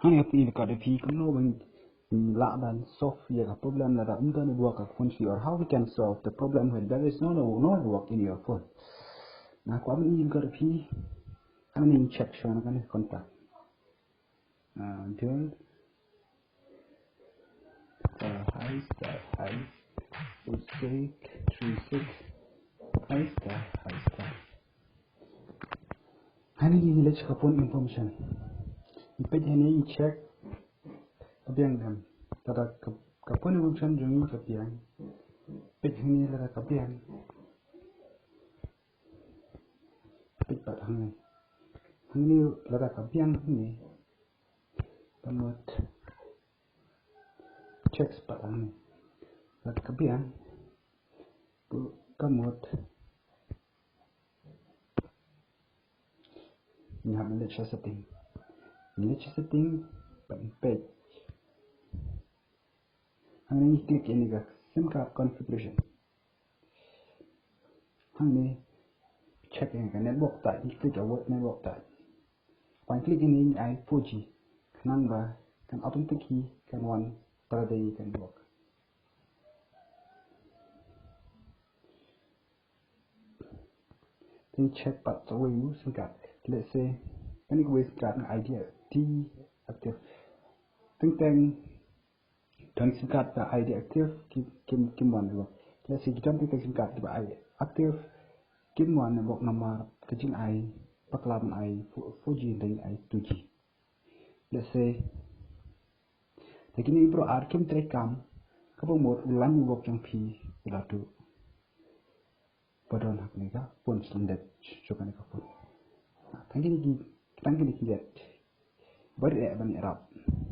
Hani appeal ka the P come no when dan solve your problem that internet work phone or how we can solve the problem when there is no work in your phone. Now kwa mi got a P hani check show na kan contact. Until high star mistake 36 high star. Hani let's phone information. Ipet hani check kabiang dam. Tada kapon information jungi kabiang. Pet hani tada kabiang. Pet pat hani. Hani tada kabiang hani. Kamot checks pat hani. Tada kabiang. Kamot you have lecture setting. Lecture setting page. Hani click ini ga SIM card configuration. Hani check ini ga network type. Click what network type. When click ini I 4G. Kanang ba kan automatically kan one per day can work. Then check part the way you SIM card. Let's say any way SIM card idea T active. Think dan SIM card the ID active kim one work. Let's say kita think SIM card the ID active kim one work nomor kecil I paklaman I 4G dan I 2G. Let's say Lakini bro arkim terekam kapag mo ulan work yang P ulatu padon hak nika pun standard coba nika pun tangki ni lihat bari ban Arab